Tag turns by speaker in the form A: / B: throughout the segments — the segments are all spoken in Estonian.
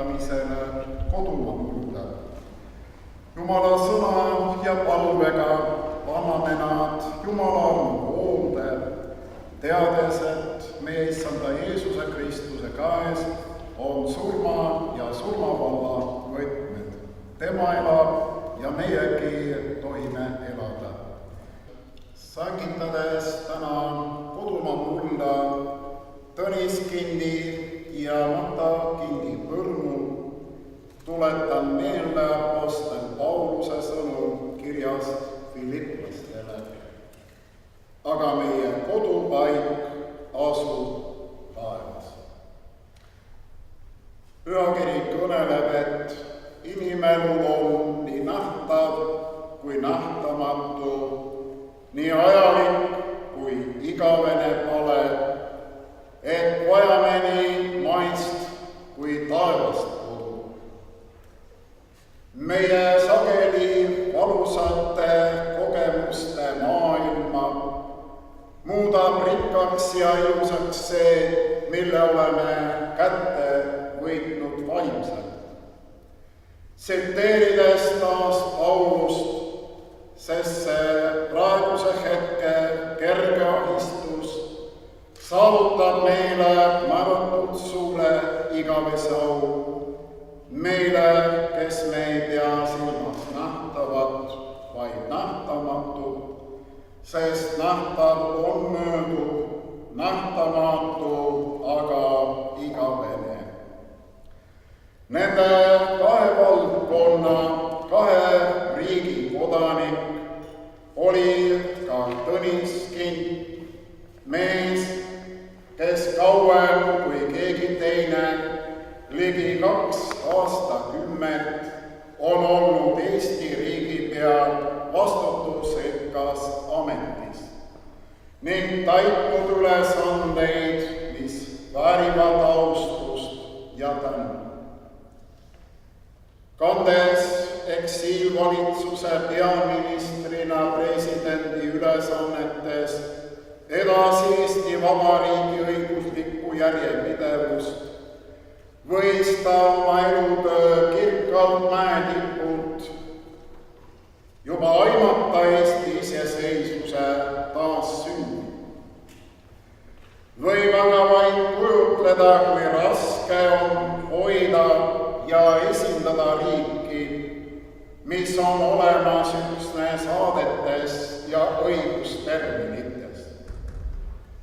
A: säilitamisele kodumaa mulda. Jumala sõna ja palvega anname nad Jumala hoolde, teades, et meie Issanda Jeesuse Kristuse käes on surma ja surmavalla võtmed. Tema elab ja meiegi tohime elada. Sängitades täna kodumaa mulda Tõnis Kindi ja Mata Kindi põrmu, tuletan meelde apostel Pauluse sõnu kirjast Filiplastele. Aga meie kodupaik asub taevas. Pühakiri kõneleb, et inimelul on nii nähtav kui nähtamatu, nii ajalik kui igavene pale, et vajame nii maist kui taevast kodu. Meie sageli valusate kogemuste maailma muudab rikkaks ja ilusaks see, mille oleme kätte võitnud vaimselt. Tsiteerides taas Paulust, sest see praeguse hetke kerge ahistus saavutab meile määratud suure igavese au, meile, kes me ei pea silmas nähtavat, vaid nähtamatu, sest nähtav on mööduv, nähtamatu aga igavene. Nende kahe valdkonna, kahe riigi kodanik oli ka Tõnis Kind, mees, kes kauem kui keegi teine, ligi 2 aastakümmet, on olnud Eesti riigipea vastutusrikkas ametis ning täitnud ülesandeid, mis väärivad austust ja tänu. Kandes eksiilvalitsuse peaministrina presidendi ülesannetes edasi Eesti Vabariigi õiguslikku järjepidevust, võis ta oma elutöö kirkalt mäetipult juba aimata Eesti iseseisvuse taassündi. Võib aga vaid kujutleda, kui raske on hoida ja esindada riiki, mis on olemas üksnes aadetes ja õigusterminites.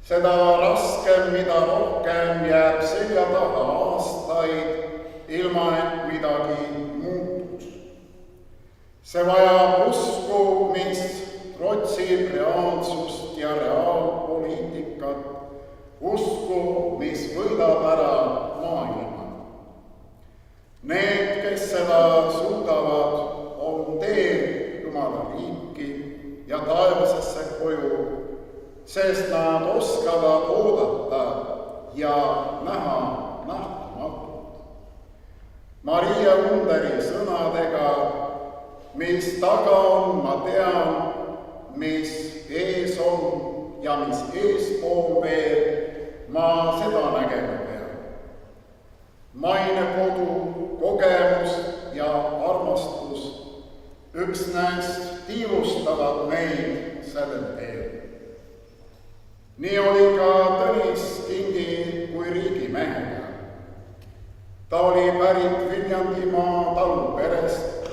A: Seda raskem, mida rohkem jääb selja taha aastaid, ilma et midagi muutus. See vajab usku, mis trotsib reaalsust ja reaalpoliitikat, usku, mis võidab ära maailma. Need, kes seda suudavad, on teel Jumala riiki ja taevasesse koju, sest nad oskavad oodata ja näha nähtamatut. Maria Underi sõnadega, mis taga on, ma tean, mis ees on ja mis eespool veel, ma seda nägema pean. Maine kodu, kogemus ja armastus üksnes tiivustavad meid sellel teel. Nii oli ka Tõnis Kindi kui riigimehega. Ta oli pärit Viljandimaa taluperest,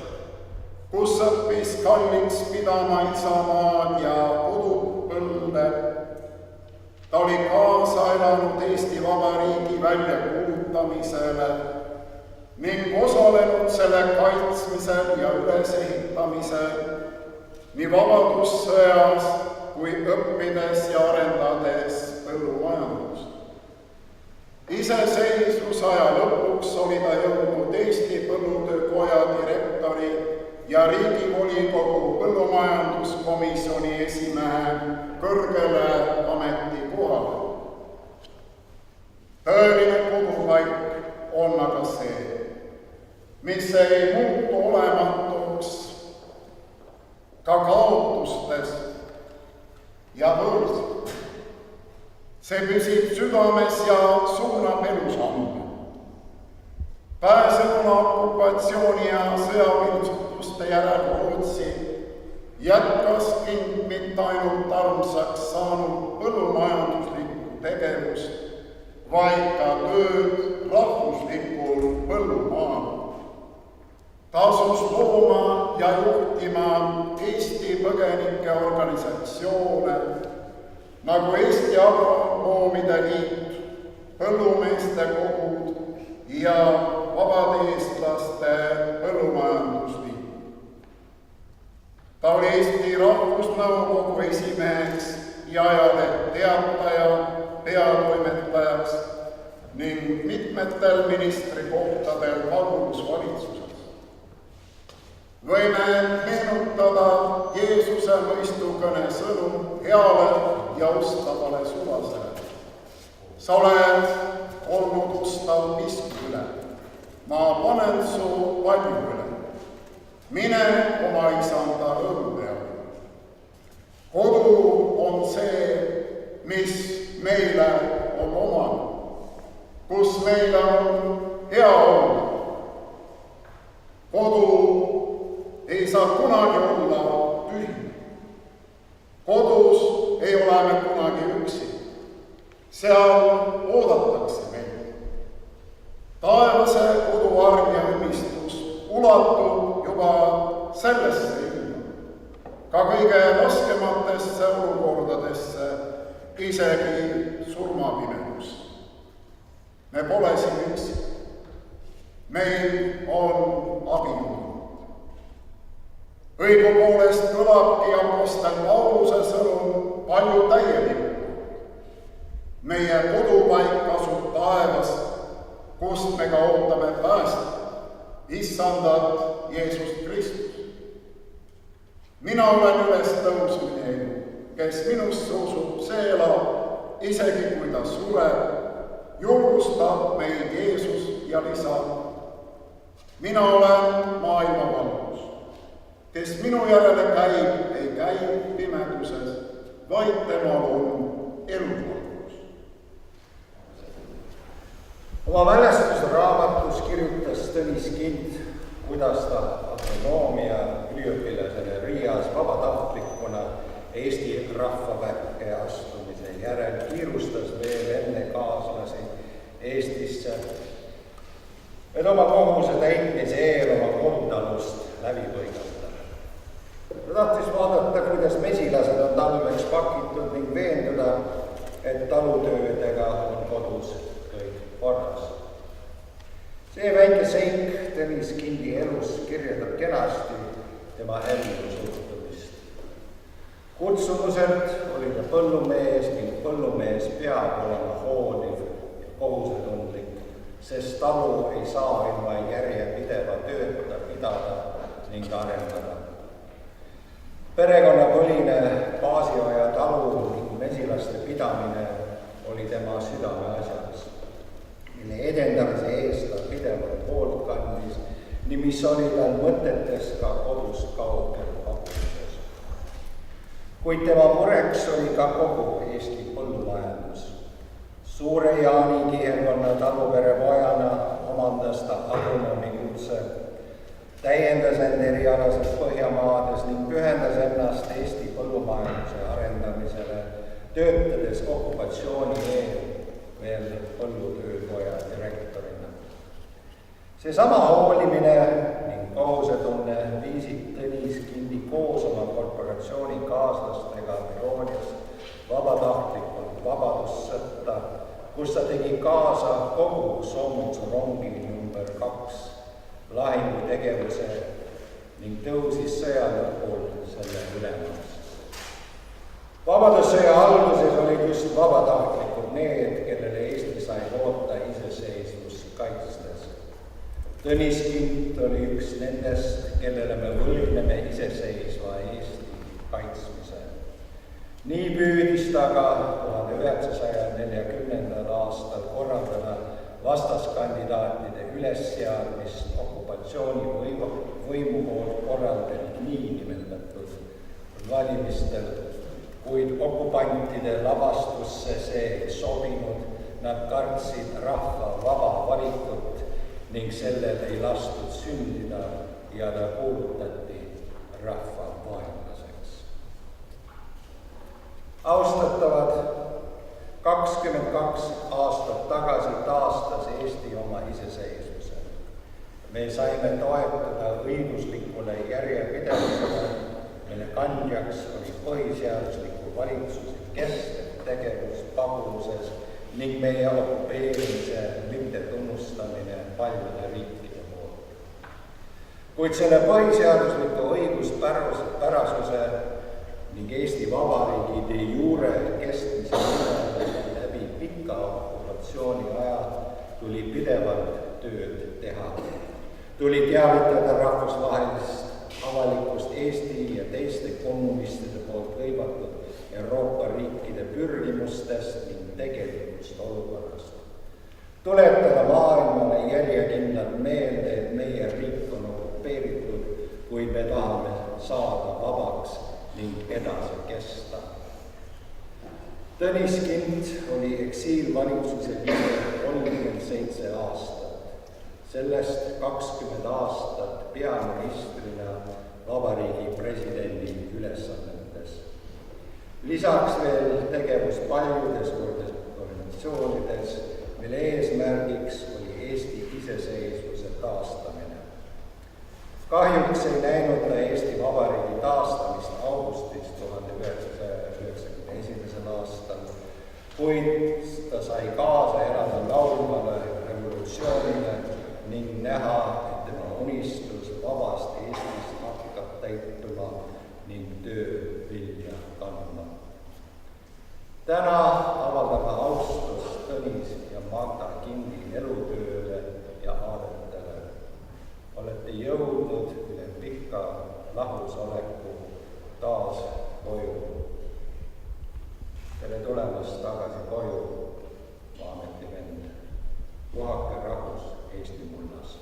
A: kus õppis kalliks pidama isamaad ja kodupõlde. Ta oli kaasa elanud Eesti Vabariigi väljakuulutamisele ning osalenud selle kaitsmisel ja ülesehitamisel nii vabadussõjas kui õppides ja arendades põllumajandust. Iseseisvusaja lõpuks oli ta jõudnud Eesti Põllutöökoja direktori ja Riigivolikogu põllumajanduskomisjoni esimehe kõrgele ametikohale. Tõeline kodupaik on aga see, mis ei muutu olematuks ka kaotustes ja võõrsil. See püsib südames ja suunab elusamme. Pääsenuna okupatsiooni ja sõjaviltsutuste järel Rootsi jätkas king mitte ainult armsaks saanud põllumajanduslikku tegevust, vaid ka tööd rahvuslikul põllumaal. Ta asus looma ja juhtima Eesti põgenike organisatsioone nagu Eesti Agronoomide Liit, Põllumeeste Kogud ja Vabade Eestlaste Põllumajandusliit. Ta oli Eesti Rahvusnõukogu esimeheks ja ajaleht Teataja peatoimetajaks ning mitmetel ministrikohtadel pagulasvalitsuses. Võime meenutada Jeesuse mõistukõne sõnu heale ja ustavale sulasele. Sa oled olnud ustav pisku üle, ma panen su palju üle. Mine oma isanda rõõmu peale. Kodu on see, mis meile on omane, kus meile on hea olla. Kodu ei saa kunagi olla tühi. Kodus ei ole me kunagi üksi. Seal oodatakse meid. Taevase kodu arm ja õnnistus ulatub juba sellesse ilma, ka kõige raskematesse olukordadesse, isegi surmapimedusse. Me pole siin üksi. Meil on abijumal. Õigupoolest kõlabki apostel Pauluse sõnum palju täielikult. Meie kodupaik asub taevas, kust me ka ootame päästa, issandat Jeesust Kristus. Mina olen üles tõusmine elu, kes minusse usub, see elab, isegi kui ta sureb, julgustab meid Jeesus ja lisab. Mina olen maailma valgus, kes minu järele käib, ei käi pimeduses, vaid temal on eluvalgus.
B: Oma mälestusraamatus kirjutas Tõnis Kind, kuidas ta agronoomia üliõpilasena Riias vabatahtlikuna Eesti rahvaväkke astumise järel kiirustas veel enne kaaslasi Eestisse, et oma kohuse täitmise eel oma kodutalust läbi põigata. Ta tahtis vaadata, kuidas mesilased on talveks pakitud ning veenduda, et talutöödega on kodus kõik korras. See väike seik Tõnis Kindi elus kirjeldab kenasti tema ellu suhtumist. Kutsumuselt oli ta põllumees ning põllumees peab olema hooliv ja kohusetundlik, sest talu ei saa ilma järjepideva tööta pidada ning arendada. Perekonnapõline Paasioja talu ning mesilaste pidamine oli tema südameasjaks, mille edendamise eest ta pidevalt hoolt kandis, nii mis oli tal mõtetes ka kodus kaugel pakkumises. Kuid tema mureks oli ka kogu Eesti põllumajandus. Suure Jaani kihelkonna talupere pojana omandas ta agronoomi kutse, täiendas end erialaselt Põhjamaades ning pühendas ennast Eesti põllumajanduse arendamisele, töötades okupatsiooni eel veel põllutöökoja direktorina. Seesama hoolimine ning kohusetunne viisid Tõnis Kindi koos oma korporatsiooni kaaslastega Veroonias vabatahtlikult vabadussõtta, kus ta tegi kaasa kogu soomutsurongi number 2 lahingutegevuse ning tõusis sõja lõpul selle ülemaks. Vabadussõja alguses olid just vabatahtlikud need, kellele Eesti sai loota iseseisvust kaitstes. Tõnis Kind oli üks nendest, kellele me võlgneme iseseisva Eesti kaitsmise. Nii püüdis ta ka 1940. aastal korraldada vastaskandidaatide ülesseadmist okupatsioonivõimu poolt korraldatud niinimetatud valimistel, kuid okupantide lavastusse see ei sobinud, nad kartsid rahva vaba valikut ning sellel ei lastud sündida ja ta kuulutati rahva vaenlaseks. Austatavad, 22 aastat tagasi taastas Eesti oma iseseisvuse. Me saime toetuda õiguslikule järjepidevusele, mille kandjaks oli põhiseadusliku valitsuse kestev tegevus paguluses ning meie okupeerimise mittetunnustamine paljude riikide poolt. Kuid selle põhiseadusliku õiguspärasuse ning Eesti Vabariigi de jure kestmise nimel läbi pika okupatsiooni aja tuli pidevalt tööd teha. Tuli teavitada rahvusvahelist avalikkust Eesti ja teiste kommunistide poolt hõivatud Euroopa riikide pürgimustest ning tegelikust olukorrast. Tuletada maailmale järjekindlalt meelde, et meie riik on okupeeritud, kuid me tahame saada vabaks ning edasi kesta. Tõnis Kind oli eksiilvalitsuse liige 37 aastat. Sellest 20 aastat peaministrina Vabariigi presidendi ülesannetes. Lisaks veel tegevus paljudes organisatsioonides, mille eesmärgiks oli Eesti iseseisvuse taastamine. Kahjuks ei näinud ta Eesti Vabariigi taastamist augustis 1991. aastal, kuid ta sai kaasa elada laulvale revolutsioonile ning näha, et tema unistus vabast Eestist hakkab täituma ning töö vilja kandma. Täna avaldame austust Tõnis ja Magda Kindi elutööle ja aadetele. Olete jõudnud üle pika lahusoleku taas koju. Tere tulemast tagasi koju, Maameti vend. Puhake rahus Eesti mullas.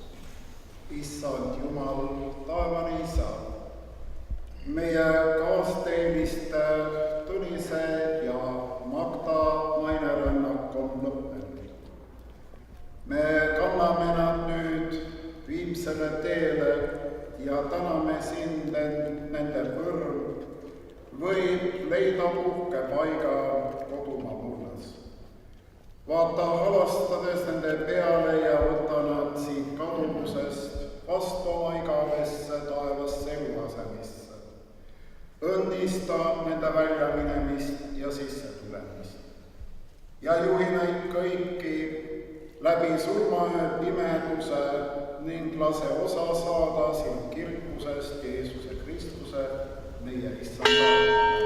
A: Issand Jumal, taevane Isa, meie kaasteeniste Tõnise ja Magda nainerännak on lõppenud. Me kanname nad nüüd viimsele teele ja täname sind nende põrm võib leida uhke paiga kodumaa mullas. Vaata halastades nende peale ja võta nad siit kadumusest vastu oma igavesse taevasse eluasemisse. Õnnista nende väljaminemist ja sissetulemist. Ja juhi neid kõiki läbi surmaöö pimeduse ning lase osa saada sinu kirkusest Jeesuse Kristuse, meie Issanda.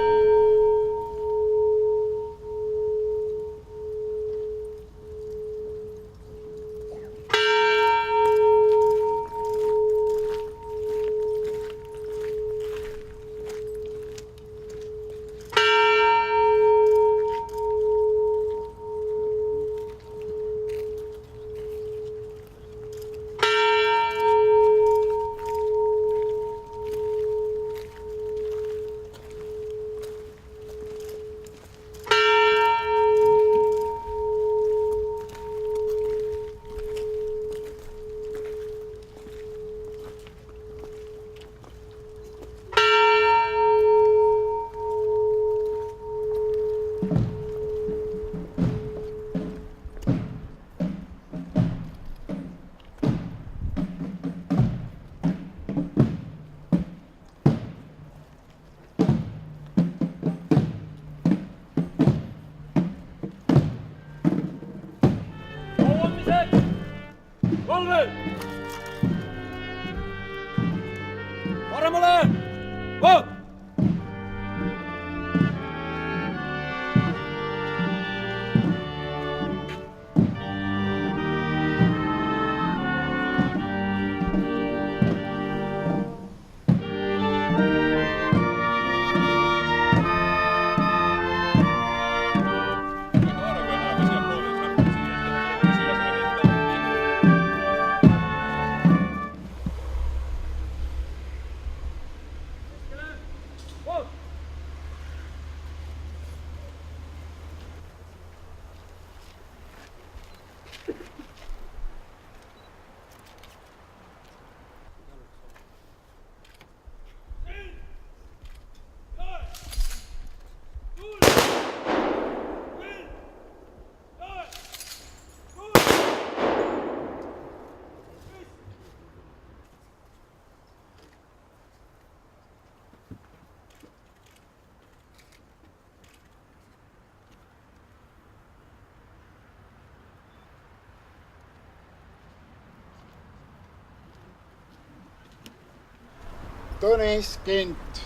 A: Tõnis Kint,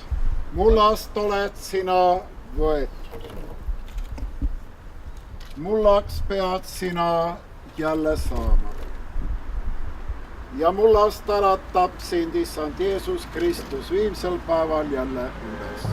A: mullast oled sina võetud. Mullaks pead sina jälle saama. Ja mullast äratab sind Issand Jeesus Kristus viimsel päeval jälle üles.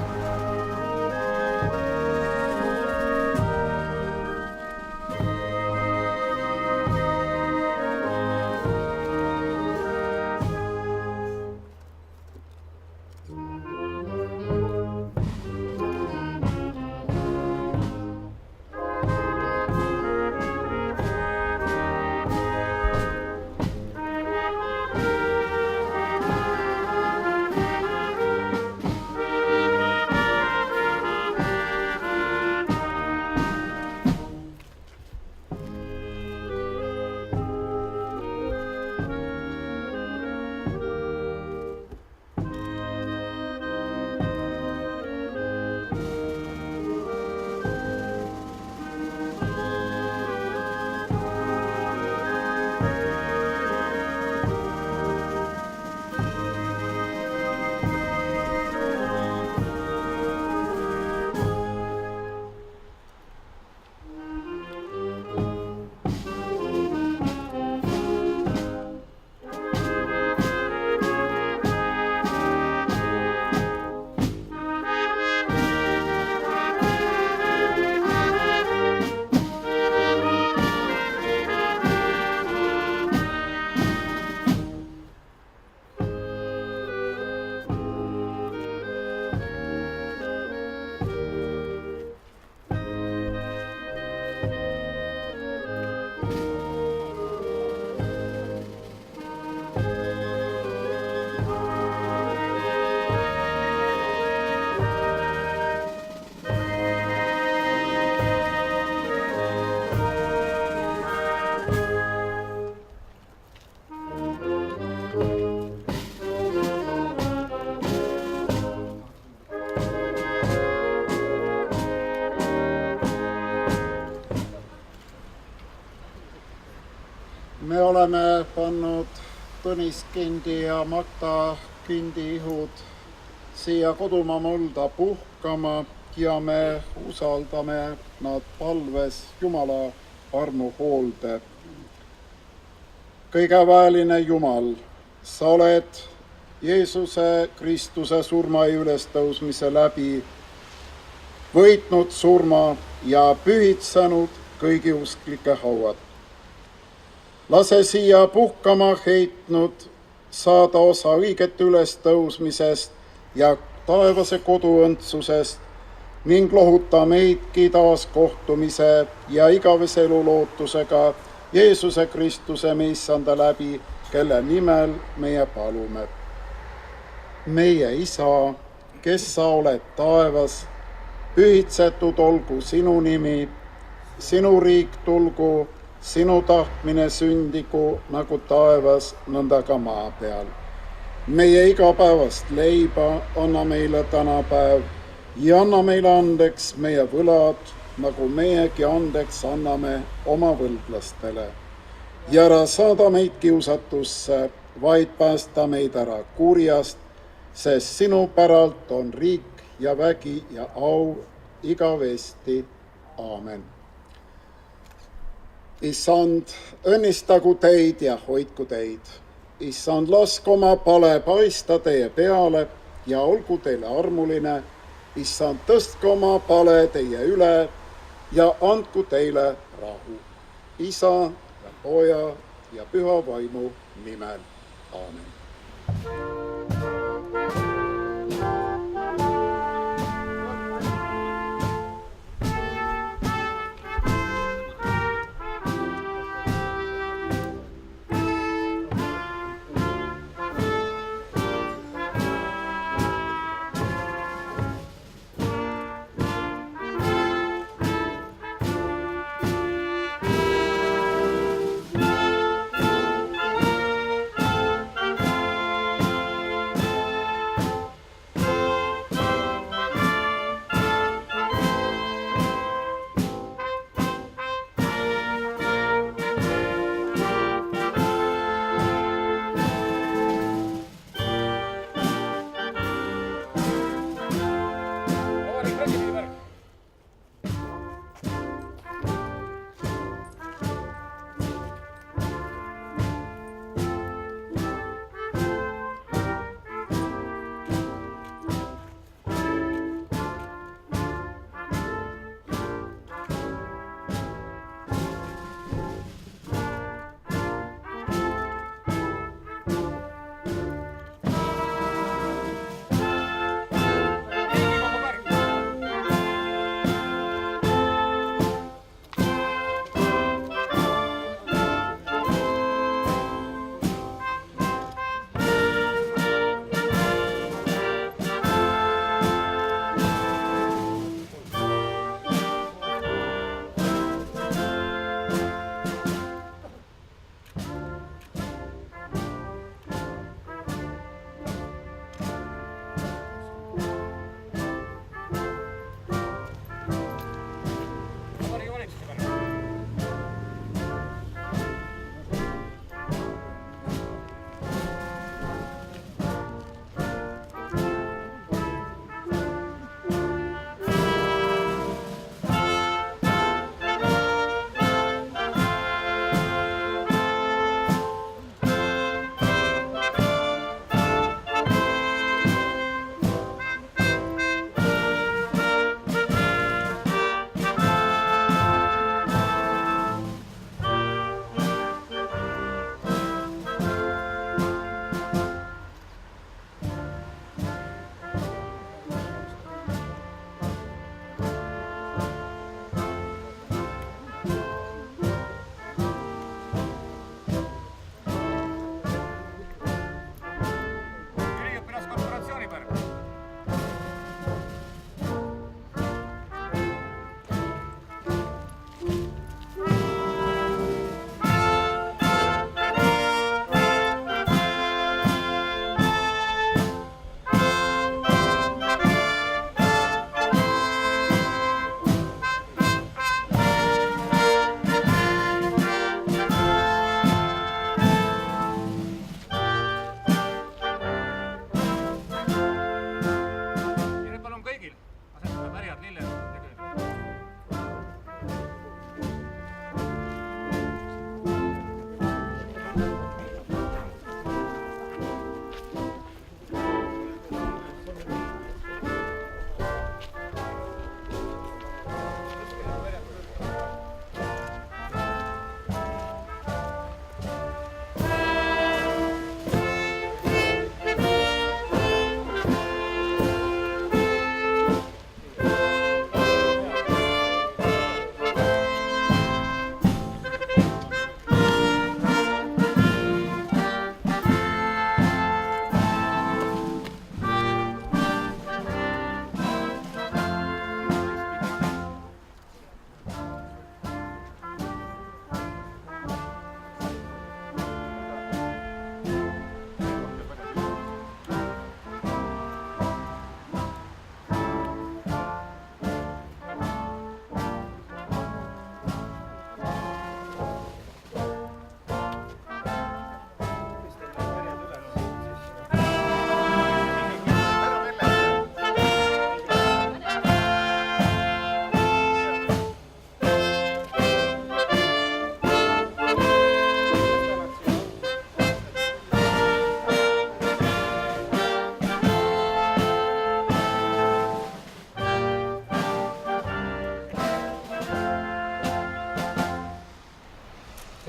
A: Me oleme pannud Tõnis Kindi ja Magda Kindi ihud siia kodumaa mulda puhkama ja me usaldame nad palves Jumala armu hoolde. Kõigeväeline Jumal, sa oled Jeesuse Kristuse surma ja ülestõusmise läbi võitnud surma ja pühitsanud kõigi usklike hauad. Lase siia puhkama heitnud saada osa õiget ülestõusmisest ja taevase koduõndsusest ning lohuta meidki taas kohtumise ja igavese elu lootusega Jeesuse Kristuse me issanda läbi, kelle nimel meie palume. Meie Isa, kes sa oled taevas, pühitsetud olgu sinu nimi, sinu riik tulgu, sinu tahtmine sündigu nagu taevas, nõnda ka maa peal. Meie igapäevast leiba anna meile tänapäev ja anna meile andeks meie võlad, nagu meiegi andeks anname oma võlglastele. Ja ära saada meid kiusatusse, vaid päästa meid ära kurjast, sest sinu päralt on riik ja vägi ja au igavesti. Aamen. Issand, õnnistagu teid ja hoidku teid. Issand, lasku oma pale paista teie peale ja olgu teile armuline. Issand, tõstku oma pale teie üle ja andku teile rahu. Isa ja Poja ja Püha Vaimu nimel. Aamen.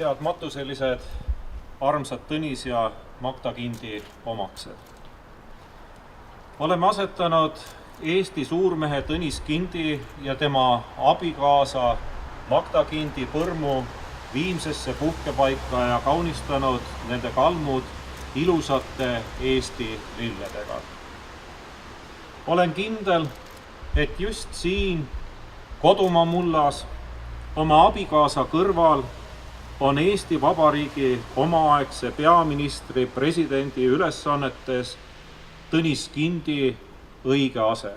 C: head matuselised, armsad Tõnis ja Magda Kindi omaksed. Oleme asetanud Eesti suurmehe Tõnis Kindi ja tema abikaasa Magda Kindi põrmu Viimsesse puhkepaika ja kaunistanud nende kalmud ilusate Eesti lilledega. Olen kindel, et just siin kodumaa mullas oma abikaasa kõrval on Eesti Vabariigi omaaegse peaministri presidendi ülesannetes Tõnis Kindi õige ase.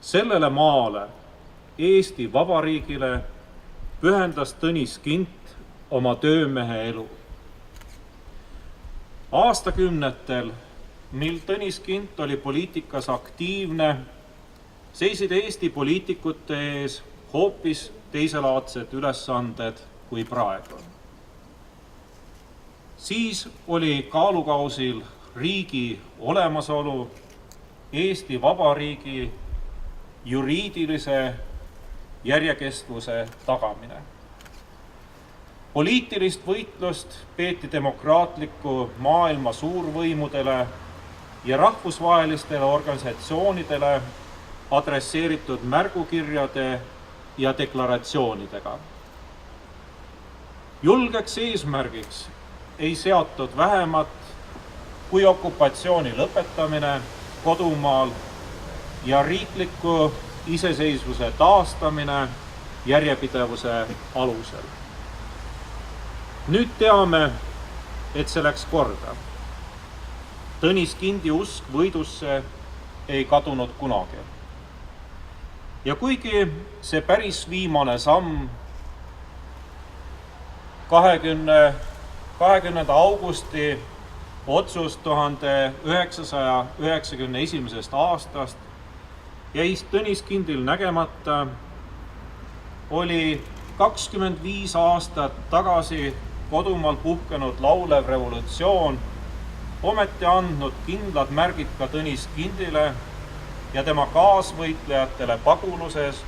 C: Sellele maale, Eesti Vabariigile, pühendas Tõnis Kint oma töömehe elu. Aastakümnetel, mil Tõnis Kint oli poliitikas aktiivne, seisid Eesti poliitikute ees hoopis teiselaadsed ülesanded kui praegu. Siis oli kaalukausil riigi olemasolu, Eesti Vabariigi juriidilise järjekestvuse tagamine. Poliitilist võitlust peeti demokraatliku maailma suurvõimudele ja rahvusvahelistele organisatsioonidele adresseeritud märgukirjade ja deklaratsioonidega. Julgeks eesmärgiks ei seatud vähemat kui okupatsiooni lõpetamine kodumaal ja riikliku iseseisvuse taastamine järjepidevuse alusel. Nüüd teame, et see läks korda. Tõnis Kindi usk võidusse ei kadunud kunagi. Ja kuigi see päris viimane samm 20. augusti otsus 1991. aastast jäi Tõnis Kindil nägemata, oli 25 aastat tagasi kodumaal puhkenud laulev revolutsioon ometi andnud kindlad märgid ka Tõnis Kindile ja tema kaasvõitlejatele paguluses,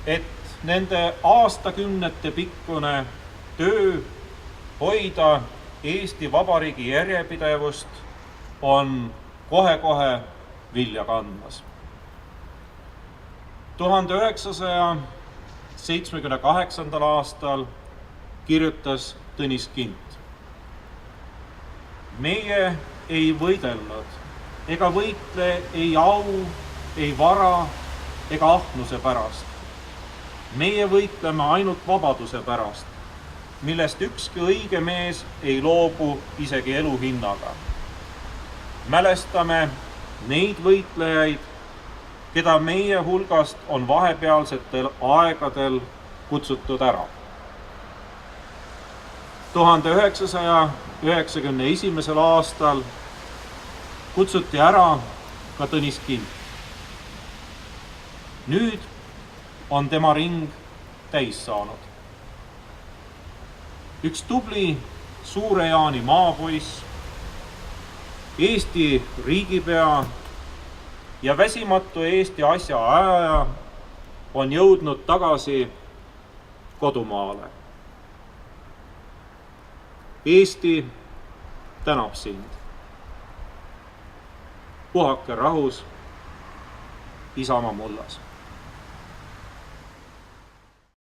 C: et nende aastakümnete pikkune töö hoida Eesti Vabariigi järjepidevust on kohe-kohe vilja kandmas. 1978. aastal kirjutas Tõnis Kint: meie ei võidelnud ega võitle ei au, ei vara ega ahnuse pärast. Meie võitleme ainult vabaduse pärast, millest ükski õige mees ei loobu isegi elu hinnaga. Mälestame neid võitlejaid, keda meie hulgast on vahepealsetel aegadel kutsutud ära. 1991. aastal kutsuti ära ka Tõnis Kint. Nüüd on tema ring täis saanud. Üks tubli Suure-Jaani maapoiss, Eesti riigipea ja väsimatu Eesti asjaajaja on jõudnud tagasi kodumaale. Eesti tänab sind. Puhake rahus, Isamaa mullas.